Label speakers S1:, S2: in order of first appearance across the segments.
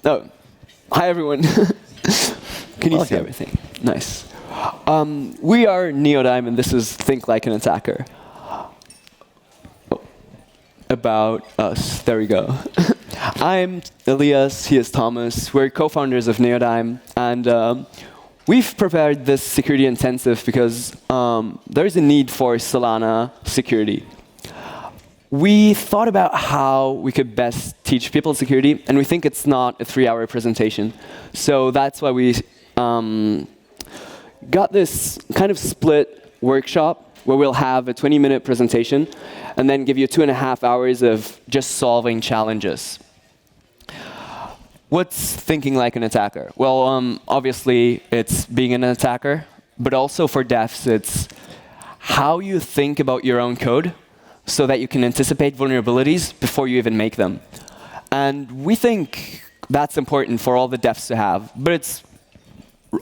S1: Oh, hi everyone. Can you see
S2: Welcome.
S1: everything? Nice. We are Neodyme, and this is Think Like an Attacker. Oh, about us. There we go. I'm Elias. He is Thomas. We're co-founders of Neodyme, and we've prepared this security intensive because there's a need for Solana security. We thought about how we could best teach people security, and we think it's not a 3-hour presentation. So that's why we got this kind of split workshop where we'll have a 20-minute presentation and then give you 2.5 hours of just solving challenges. What's thinking like an attacker? Well, obviously, it's being an attacker, but also for devs, it's how you think about your own code so that you can anticipate vulnerabilities before you even make them. And we think that's important for all the devs to have, but it's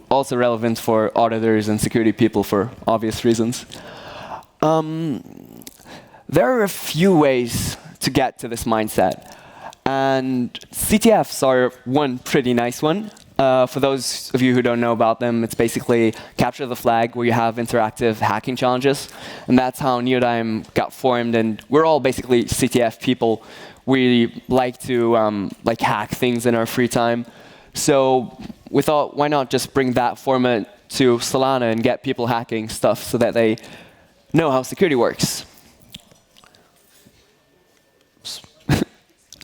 S1: also relevant for auditors and security people for obvious reasons. There are a few ways to get to this mindset. And CTFs are one pretty nice one. For those of you who don't know about them, it's basically capture the flag where you have interactive hacking challenges. And that's how Neodyme got formed. And we're all basically CTF people. We like to hack things in our free time. So we thought, why not just bring that format to Solana and get people hacking stuff so that they know how security works.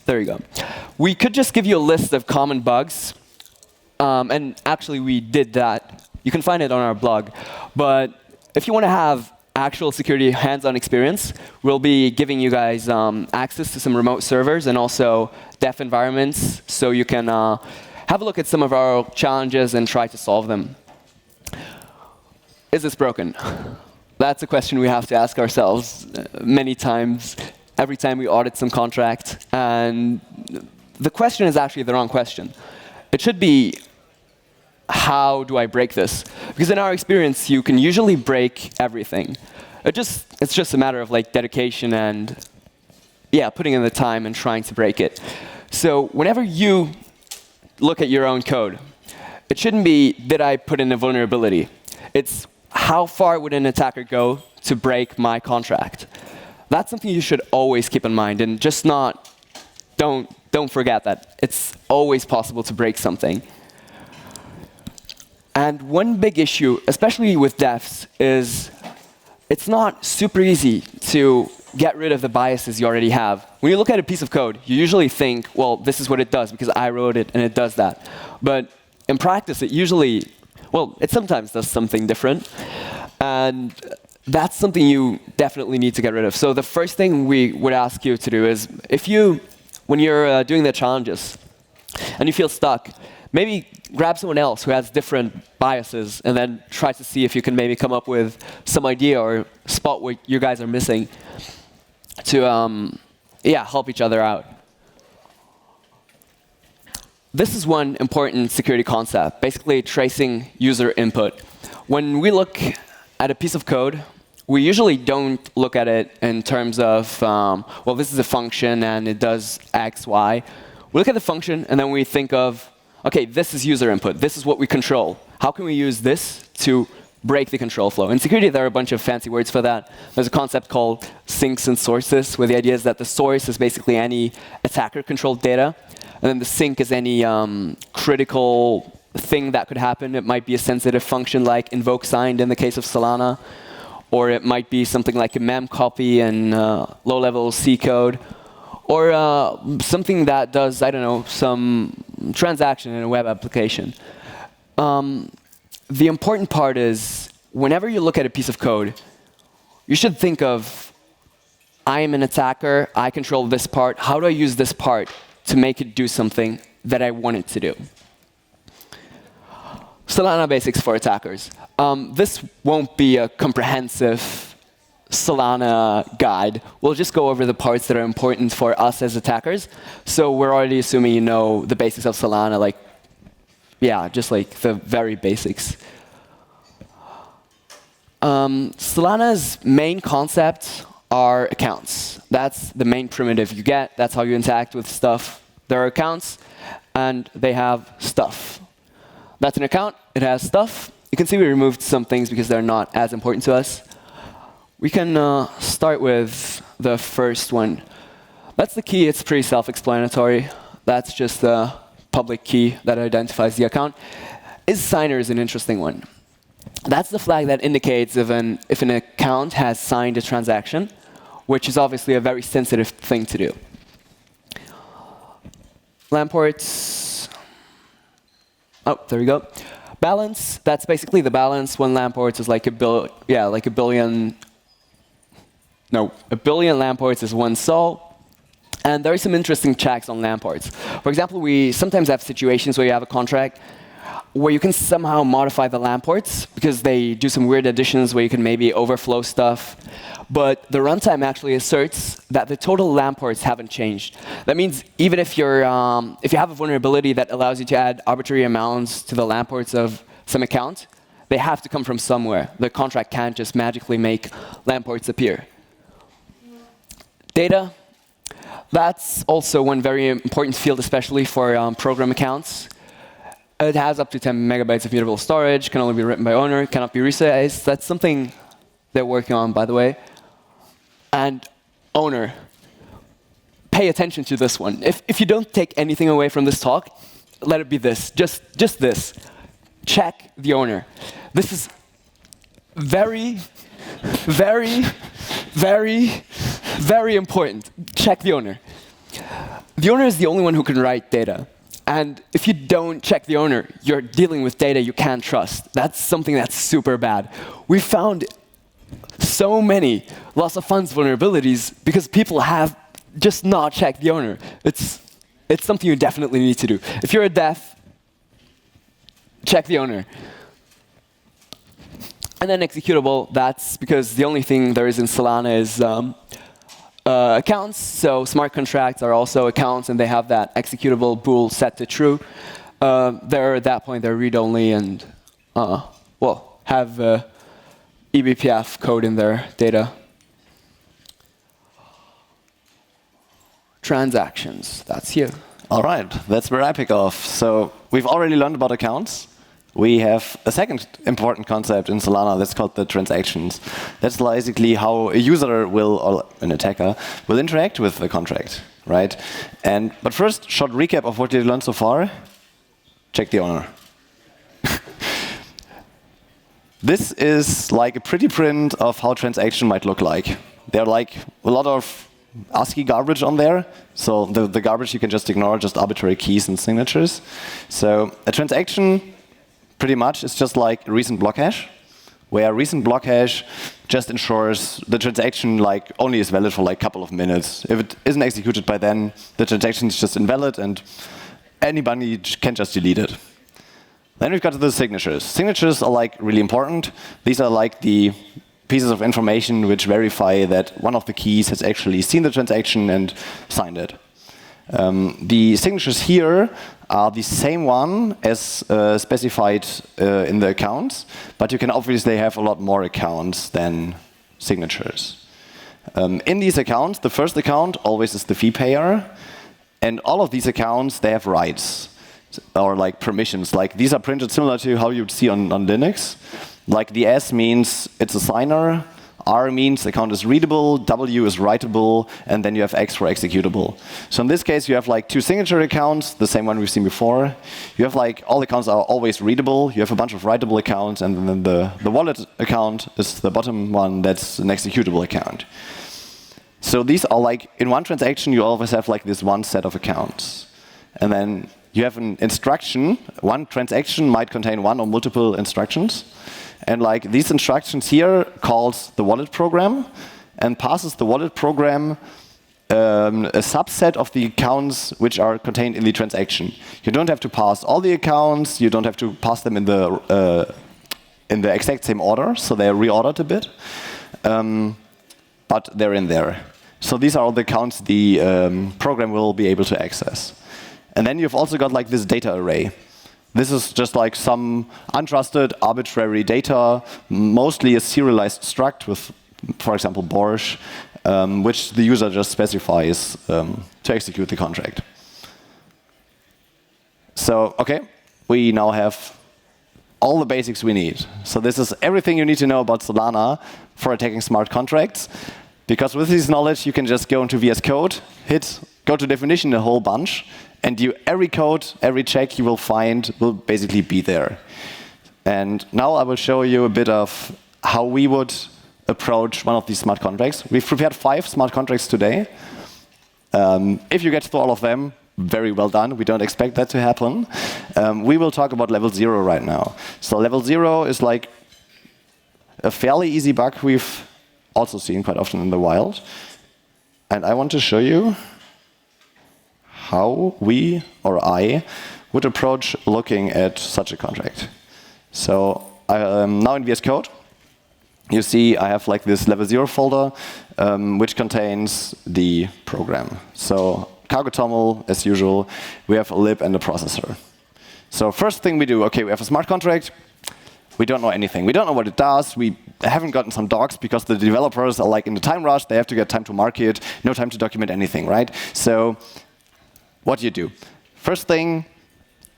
S1: There you go. We could just give you a list of common bugs. And actually, we did that. You can find it on our blog. But if you want to have actual security hands-on experience, we'll be giving you guys access to some remote servers and also dev environments so you can have a look at some of our challenges and try to solve them. Is this broken? That's a question we have to ask ourselves many times, every time we audit some contract. And the question is actually the wrong question. It should be, how do I break this? Because in our experience, you can usually break everything. It's just a matter of dedication and putting in the time and trying to break it. So whenever you look at your own code, it shouldn't be, did I put in a vulnerability? It's, how far would an attacker go to break my contract? That's something you should always keep in mind, and just don't forget that. It's always possible to break something. And one big issue, especially with devs, is it's not super easy to get rid of the biases you already have. When you look at a piece of code, you usually think, well, this is what it does because I wrote it and it does that. But in practice, it sometimes does something different. And that's something you definitely need to get rid of. So the first thing we would ask you to do is, when you're doing the challenges and you feel stuck, maybe grab someone else who has different biases and then try to see if you can maybe come up with some idea or spot what you guys are missing to help each other out. This is one important security concept, basically tracing user input. When we look at a piece of code, we usually don't look at it in terms of, well, this is a function and it does X, Y. We look at the function and then we think of, OK, this is user input. This is what we control. How can we use this to break the control flow? In security, there are a bunch of fancy words for that. There's a concept called sinks and sources, where the idea is that the source is basically any attacker-controlled data, and then the sink is any critical thing that could happen. It might be a sensitive function like invoke signed in the case of Solana, or it might be something like a mem copy in low-level C code, or something that does, I don't know, some transaction in a web application. The important part is, whenever you look at a piece of code, you should think of, I am an attacker, I control this part, how do I use this part to make it do something that I want it to do? Solana basics for attackers. This won't be a comprehensive Solana guide. We'll just go over the parts that are important for us as attackers. So we're already assuming you know the basics of Solana, just the very basics. Solana's main concept are accounts. That's the main primitive you get. That's how you interact with stuff. There are accounts. and they have stuff. That's an account. It has stuff. You can see we removed some things because they're not as important to us. We can start with the first one. That's the key. It's pretty self-explanatory. That's just the public key that identifies the account. Is_signer is an interesting one. That's the flag that indicates if an account has signed a transaction, which is obviously a very sensitive thing to do. Lamports. Oh, there we go. Balance. That's basically the balance. One Lamports is like a billion. No, a billion Lamports is one sol. And there are some interesting checks on Lamports. For example, we sometimes have situations where you have a contract where you can somehow modify the Lamports because they do some weird additions where you can maybe overflow stuff. But the runtime actually asserts that the total Lamports haven't changed. That means even if you have a vulnerability that allows you to add arbitrary amounts to the Lamports of some account, they have to come from somewhere. The contract can't just magically make Lamports appear. Data. That's also one very important field, especially for program accounts. It has up to 10 megabytes of mutable storage, can only be written by owner, cannot be resized. That's something they're working on, by the way. And owner. Pay attention to this one. If you don't take anything away from this talk, let it be this. Just this. Check the owner. This is very, very, very, very important. Check the owner. The owner is the only one who can write data. And if you don't check the owner, you're dealing with data you can't trust. That's something that's super bad. We found so many loss of funds vulnerabilities because people have just not checked the owner. It's something you definitely need to do. If you're a dev, check the owner. And then executable, that's because the only thing there is in Solana is accounts. So smart contracts are also accounts, and they have that executable bool set to true. At that point, they're read-only and have eBPF code in their data. Transactions, that's here.
S2: All right, that's where I pick off. So we've already learned about accounts. We have a second important concept in Solana that's called the transactions. That's basically how a user will, or an attacker, will interact with the contract, right? But first, short recap of what you've learned so far. Check the owner. This is like a pretty print of how transaction might look like. There are like a lot of ASCII garbage on there. So the garbage you can just ignore, just arbitrary keys and signatures. So a transaction pretty much is just like a recent block hash, where a recent block hash just ensures the transaction like only is valid for like a couple of minutes. If it isn't executed by then, the transaction is just invalid and anybody can just delete it. Then we've got the signatures. Signatures are like really important. These are like the pieces of information which verify that one of the keys has actually seen the transaction and signed it. The signatures here are the same one as specified in the accounts, but you can obviously have a lot more accounts than signatures. In these accounts, the first account always is the fee payer, and all of these accounts, they have rights or like permissions. Like these are printed similar to how you'd see on Linux. Like the S means it's a signer, R means the account is readable, W is writable, and then you have X for executable. So in this case, you have like two signature accounts, the same one we've seen before. You have like all accounts are always readable. You have a bunch of writable accounts, and then the wallet account is the bottom one. That's an executable account. So these are like in one transaction, you always have like this one set of accounts, and then you have an instruction. One transaction might contain one or multiple instructions. And like these instructions here calls the wallet program and passes the wallet program a subset of the accounts which are contained in the transaction. You don't have to pass all the accounts. You don't have to pass them in the exact same order, so they're reordered a bit. But they're in there. So these are all the accounts the program will be able to access. And then you've also got like this data array. This is just like some untrusted, arbitrary data, mostly a serialized struct with, for example, Borsch, which the user just specifies to execute the contract. So, okay, we now have all the basics we need. So this is everything you need to know about Solana for attacking smart contracts. Because with this knowledge, you can just go into VS Code, go to definition a whole bunch, and every code, every check you will find will basically be there. And now I will show you a bit of how we would approach one of these smart contracts. We've prepared 5 smart contracts today. If you get through all of them, very well done. We don't expect that to happen. We will talk about level 0 right now. So level 0 is like a fairly easy bug we've also seen quite often in the wild. And I want to show you how we, or I, would approach looking at such a contract. So now in VS Code, you see I have like this level 0 folder, which contains the program. So cargo toml, as usual, we have a lib and a processor. So first thing we do, okay, we have a smart contract. We don't know anything. We don't know what it does. We haven't gotten some docs because the developers are like in the time rush. They have to get time to market, no time to document anything, right? So what do you do? First thing,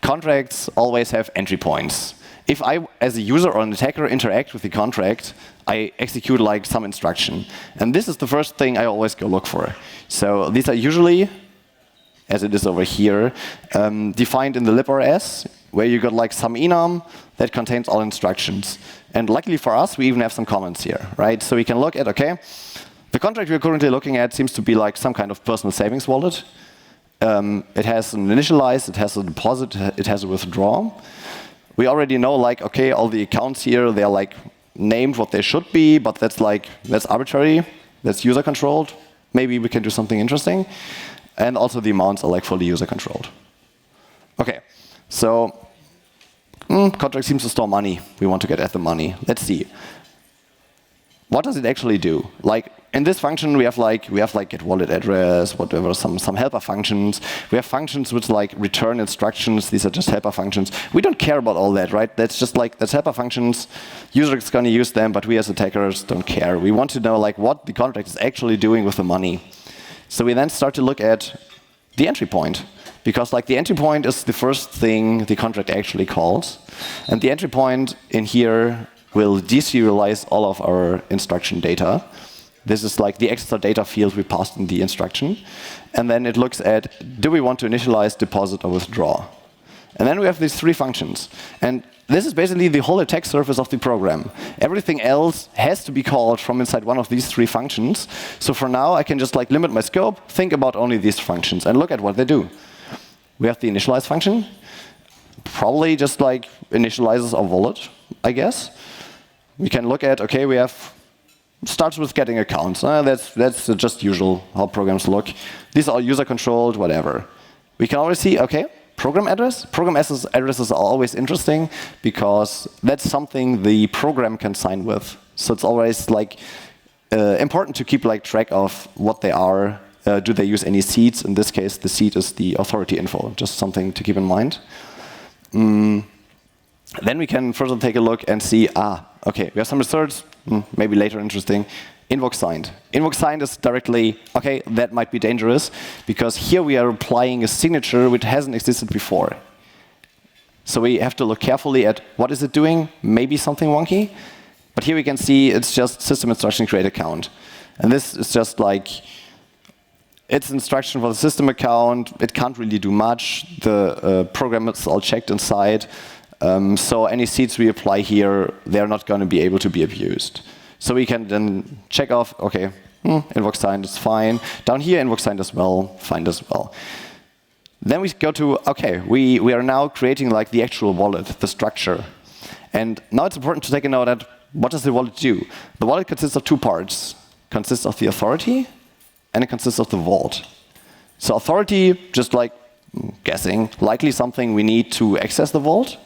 S2: contracts always have entry points. If I, as a user or an attacker, interact with the contract, I execute like some instruction. And this is the first thing I always go look for. So these are usually, as it is over here, defined in the librs, where you got like some enum that contains all instructions. And luckily for us, we even have some comments here, right? So we can look at, okay, the contract we're currently looking at seems to be like some kind of personal savings wallet. It has an initialize, it has a deposit, it has a withdraw. We already know, like, okay, all the accounts here, they're like named what they should be, but that's arbitrary, that's user controlled. Maybe we can do something interesting. And also the amounts are like fully user controlled. Okay, so contract seems to store money. We want to get at the money. Let's see. What does it actually do? Like in this function, we have like get wallet address, whatever, some helper functions. We have functions which like return instructions. These are just helper functions. We don't care about all that, right? That's just like that's helper functions. User is going to use them, but we as attackers don't care. We want to know like what the contract is actually doing with the money. So we then start to look at the entry point. Because like the entry point is the first thing the contract actually calls. And the entry point in here will deserialize all of our instruction data. This is like the extra data field we passed in the instruction. And then it looks at, do we want to initialize, deposit, or withdraw? And then we have these 3 functions. And this is basically the whole attack surface of the program. Everything else has to be called from inside one of these 3 functions. So for now, I can just like limit my scope, think about only these functions, and look at what they do. We have the initialize function. Probably just like initializes our wallet, I guess. We can look at, okay, we have, starts with getting accounts. That's just usual how programs look. These are user controlled, whatever. We can always see, okay, program address. Program addresses are always interesting because that's something the program can sign with. So it's always like important to keep like track of what they are. Do they use any seeds? In this case, the seed is the authority info, just something to keep in mind. Then we can further take a look and see, okay, we have some results, maybe later interesting. Invoke signed. Invoke signed is directly, okay, that might be dangerous, because here we are applying a signature which hasn't existed before. So we have to look carefully at what is it doing, maybe something wonky. But here we can see it's just system instruction create account. And this is just like, it's instruction for the system account. It can't really do much. The program is all checked inside. So any seeds we apply here, they're not going to be able to be abused. So we can then check off, okay, invoke signed is fine. Down here, invoke signed as well, fine as well. Then we go to, okay, we are now creating like the actual wallet, the structure. And now it's important to take a note at what does the wallet do? The wallet consists of 2 parts. It consists of the authority, and it consists of the vault. So authority, just like guessing, likely something we need to access the vault.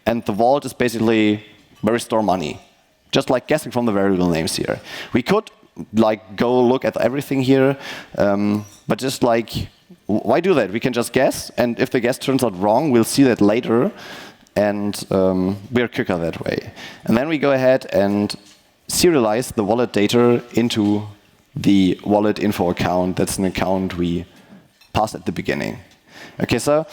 S2: And the vault is basically where we store money. Just like guessing from the variable names here. We could like go look at everything here, but just like, why do that? We can just guess, and if the guess turns out wrong, we'll see that later, and we're quicker that way. And then we go ahead and serialize the wallet data into the wallet info account. That's an account we passed at the beginning. Okay, so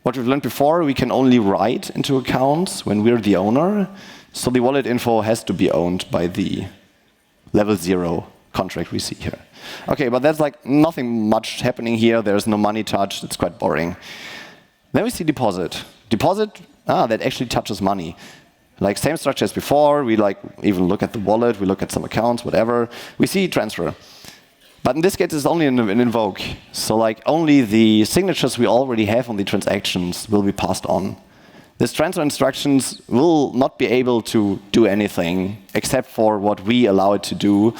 S2: what we've learned before, we can only write into accounts when we're the owner. So the wallet info has to be owned by the level 0 contract we see here. Okay, but that's like nothing much happening here. There's no money touched. It's quite boring. Then we see deposit. Deposit, that actually touches money. Like same structure as before. We like even look at the wallet. We look at some accounts, whatever. We see transfer. But in this case, it's only an invoke. So like only the signatures we already have on the transactions will be passed on. These transfer instructions will not be able to do anything except for what we allow it to do.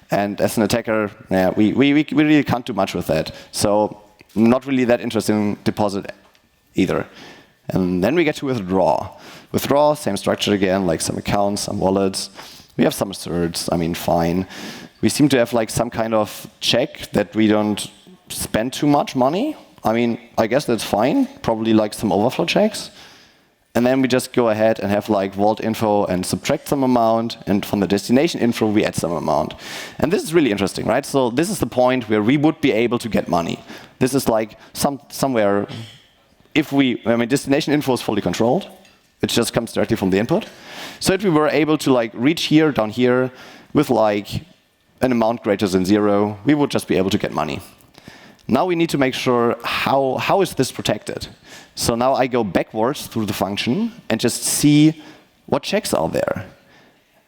S2: And as an attacker, we really can't do much with that. So not really that interested in deposit either. And then we get to withdraw. Withdraw, same structure again, like some accounts, some wallets. We have some asserts, I mean, fine. We seem to have like some kind of check that we don't spend too much money. I mean, I guess that's fine. Probably like some overflow checks. And then we just go ahead and have like vault info and subtract some amount. And from the destination info, we add some amount. And this is really interesting, right? So this is the point where we would be able to get money. This is like somewhere, destination info is fully controlled. It just comes directly from the input. So if we were able to like reach here, down here, with like an amount greater than 0, we would just be able to get money. Now we need to make sure how is this protected. So now I go backwards through the function and just see what checks are there.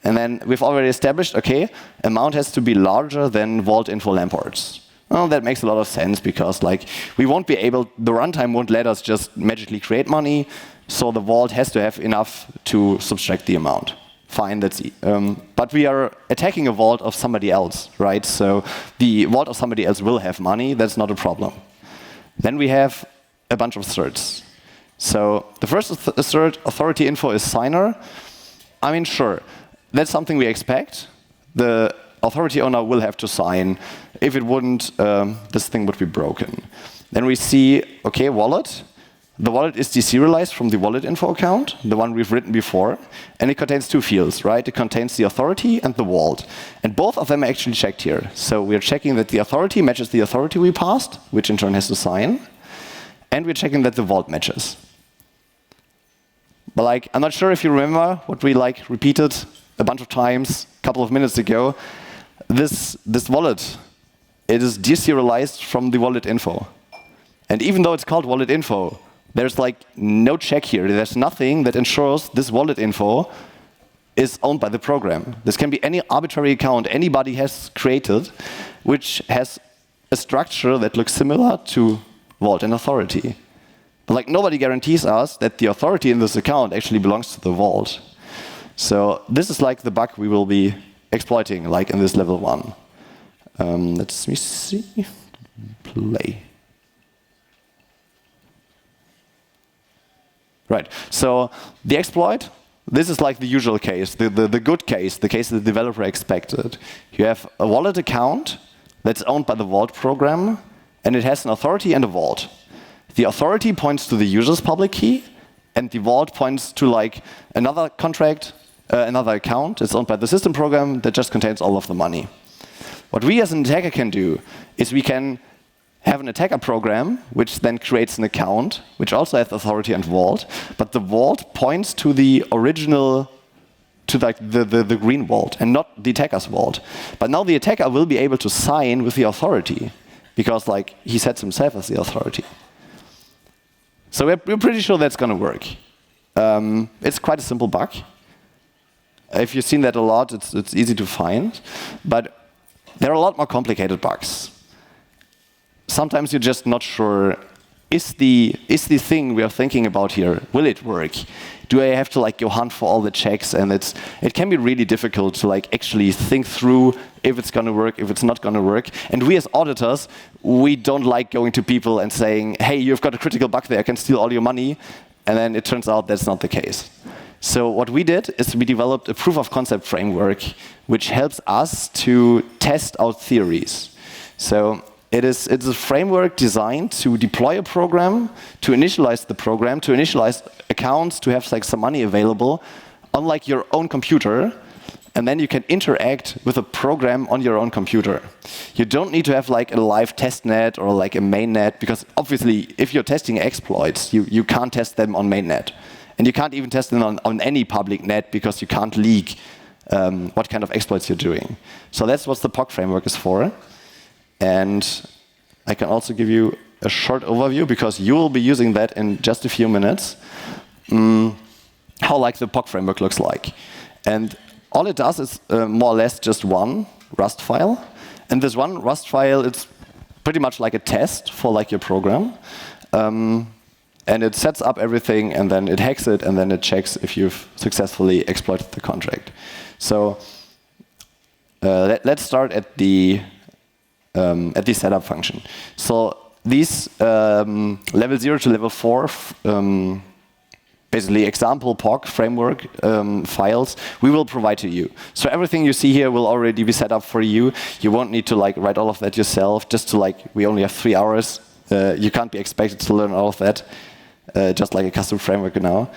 S2: And then we've already established, okay, amount has to be larger than vault info lamports. Well, that makes a lot of sense because like we won't be able, the runtime won't let us just magically create money. So the vault has to have enough to subtract the amount. Fine, that's but we are attacking a vault of somebody else, right? So the vault of somebody else will have money. That's not a problem. Then we have a bunch of asserts. So the first assert, authority info is signer. I mean, sure, that's something we expect. The authority owner will have to sign. If it wouldn't, this thing would be broken. Then we see, okay, wallet. The wallet is deserialized from the wallet info account, the one we've written before, and it contains two fields, right? It contains the authority and the vault. And both of them are actually checked here. So we're checking that the authority matches the authority we passed, which in turn has to sign, and we're checking that the vault matches. But like, I'm not sure if you remember what we like repeated a bunch of times a couple of minutes ago. This wallet, it is deserialized from the wallet info. And even though it's called wallet info, there's like no check here. There's nothing that ensures this wallet info is owned by the program. This can be any arbitrary account anybody has created, which has a structure that looks similar to vault and authority. But like nobody guarantees us that the authority in this account actually belongs to the vault. So this is like the bug we will be exploiting, like in this level 1. Let me see. Play. Right, so the exploit, this is like the usual case, the good case, the case the developer expected. You have a wallet account that's owned by the vault program, and it has an authority and a vault. The authority points to the user's public key, and the vault points to like another contract, another account. It's owned by the system program that just contains all of the money. What we as an attacker can do is we can have an attacker program, which then creates an account, which also has authority and vault, but the vault points to the original, to like the green vault, and not the attacker's vault. But now the attacker will be able to sign with the authority, because like he sets himself as the authority. So we're pretty sure that's going to work. It's quite a simple bug. If you've seen that a lot, it's easy to find. But there are a lot more complicated bugs. Sometimes you're just not sure, is the thing we are thinking about here, will it work? Do I have to like go hunt for all the checks? And it can be really difficult to like actually think through if it's going to work, if it's not going to work. And we as auditors, we don't like going to people and saying, hey, you've got a critical bug there, I can steal all your money. And then it turns out that's not the case. So what we did is we developed a proof of concept framework, which helps us to test out theories. So it's a framework designed to deploy a program, to initialize the program, to initialize accounts, to have like some money available on like your own computer. and then you can interact with a program on your own computer. You don't need to have like a live test net or like a mainnet, because obviously if you're testing exploits, you can't test them on mainnet. And you can't even test them on any public net, because you can't leak what kind of exploits you're doing. So that's what the PoG framework is for. And I can also give you a short overview, because you will be using that in just a few minutes, how like the PoG framework looks like. And all it does is more or less just one Rust file. And this one Rust file, it's pretty much like a test for like your program. And it sets up everything, and then it hacks it, and then it checks if you've successfully exploited the contract. So let's start at the setup function. So these level 0 to level 4 basically example PoG framework files we will provide to you. So everything you see here will already be set up for you. You won't need to like write all of that yourself. Just to like, we only have 3 hours. You can't be expected to learn all of that, just like a custom framework now.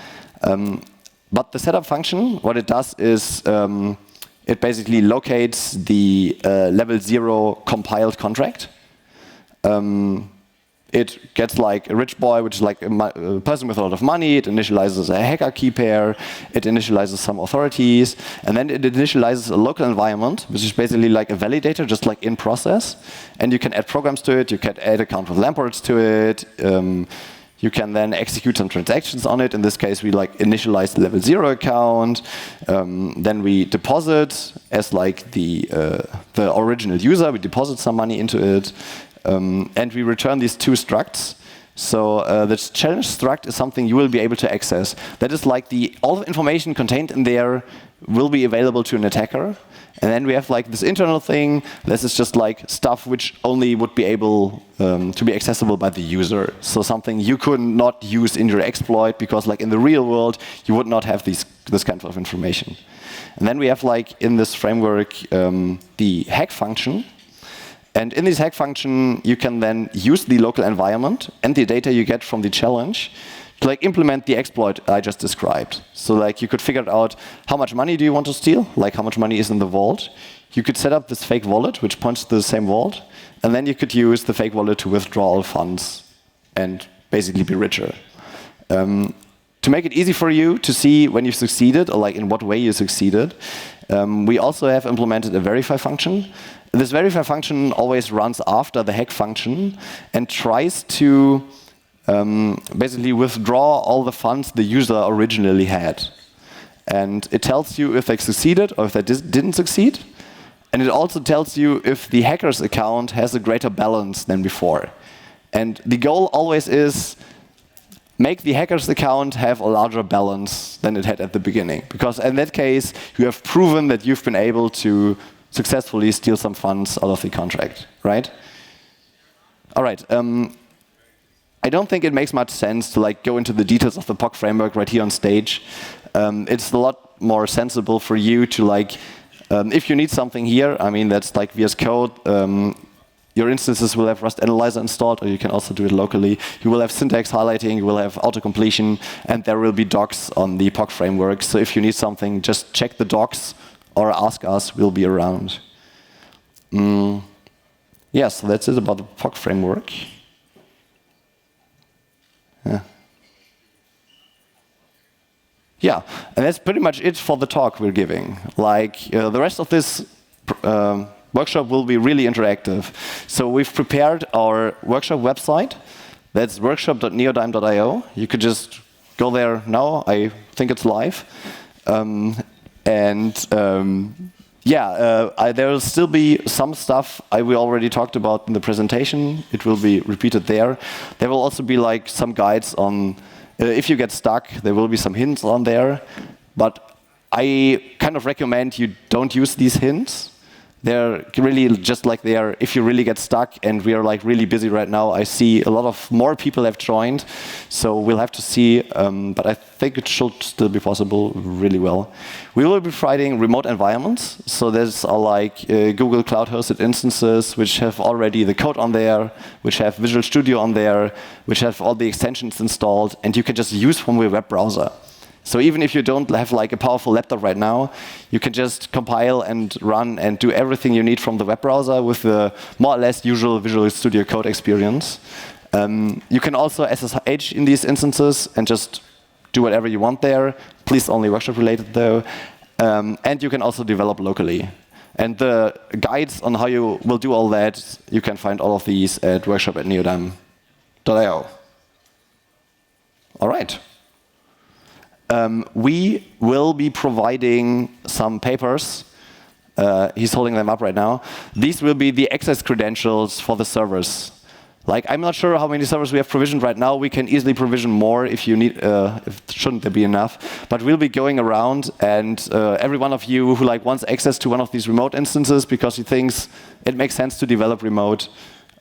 S2: But the setup function, what it does is it basically locates the level 0 compiled contract. It gets like a rich boy, which is like a person with a lot of money. It initializes a hacker key pair. It initializes some authorities. And then it initializes a local environment, which is basically like a validator, just like in process. And you can add programs to it. You can add account with lamports to it. You can then execute some transactions on it. In this case, we like initialize the level 0 account. Then we deposit as like the original user. We deposit some money into it. And we return these 2 structs. So the challenge struct is something you will be able to access. That is like all the information contained in there will be available to an attacker. And then we have like this internal thing. This is just like stuff which only would be able to be accessible by the user. So something you could not use in your exploit, because like in the real world, you would not have this kind of information. And then we have like in this framework the hack function. And in this hack function, you can then use the local environment and the data you get from the challenge to like implement the exploit I just described. So like you could figure out how much money do you want to steal, like how much money is in the vault. You could set up this fake wallet, which points to the same vault. And then you could use the fake wallet to withdraw all funds and basically be richer. To make it easy for you to see when you succeeded, or like in what way you succeeded, we also have implemented a verify function. This verify function always runs after the hack function and tries to basically withdraw all the funds the user originally had. And it tells you if they succeeded or if they didn't succeed. And it also tells you if the hacker's account has a greater balance than before. And the goal always is make the hacker's account have a larger balance than it had at the beginning. Because in that case, you have proven that you've been able to successfully steal some funds out of the contract, right? All right. I don't think it makes much sense to like go into the details of the PoG framework right here on stage. It's a lot more sensible for you to like, if you need something here, I mean that's like VS Code. Your instances will have Rust Analyzer installed, or you can also do it locally. You will have syntax highlighting, you will have auto-completion, and there will be docs on the PoG framework. So if you need something, just check the docs or ask us, we'll be around. Yeah, so that's it about the PoG framework. Yeah, and that's pretty much it for the talk we're giving. Like, the rest of this workshop will be really interactive. So we've prepared our workshop website. That's workshop.neodyme.io. You could just go there now. I think it's live. There will still be some stuff we already talked about in the presentation. It will be repeated there. There will also be like some guides on if you get stuck. There will be some hints on there, but I kind of recommend you don't use these hints. They're really just like there if you really get stuck, and we are like really busy right now. I see a lot of more people have joined, so we'll have to see, but I think it should still be possible really well. We will be providing remote environments, so there's like Google Cloud hosted instances which have already the code on there, which have Visual Studio on there, which have all the extensions installed, and you can just use from your web browser. So even if you don't have like a powerful laptop right now, you can just compile and run and do everything you need from the web browser with the more or less usual Visual Studio Code experience. You can also SSH in these instances and just do whatever you want there. Please only workshop related though. And you can also develop locally. And the guides on how you will do all that, you can find all of these at workshop@neodym.io. All right. We will be providing some papers. He's holding them up right now. These will be the access credentials for the servers. Like, I'm not sure how many servers we have provisioned right now. We can easily provision more if you need. Shouldn't there be enough? But we'll be going around, and every one of you who wants access to one of these remote instances because he thinks it makes sense to develop remote,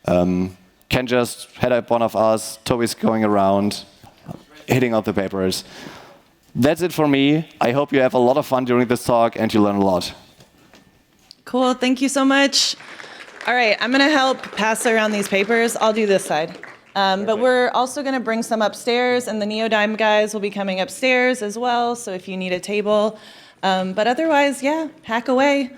S2: can just head up one of us. Toby's going around, hitting out the papers. That's it for me. I hope you have a lot of fun during this talk and you learn a lot.
S3: Cool, thank you so much. All right, I'm gonna help pass around these papers. I'll do this side. But we're also gonna bring some upstairs, and the Neodym guys will be coming upstairs as well, so if you need a table. But otherwise, yeah, hack away.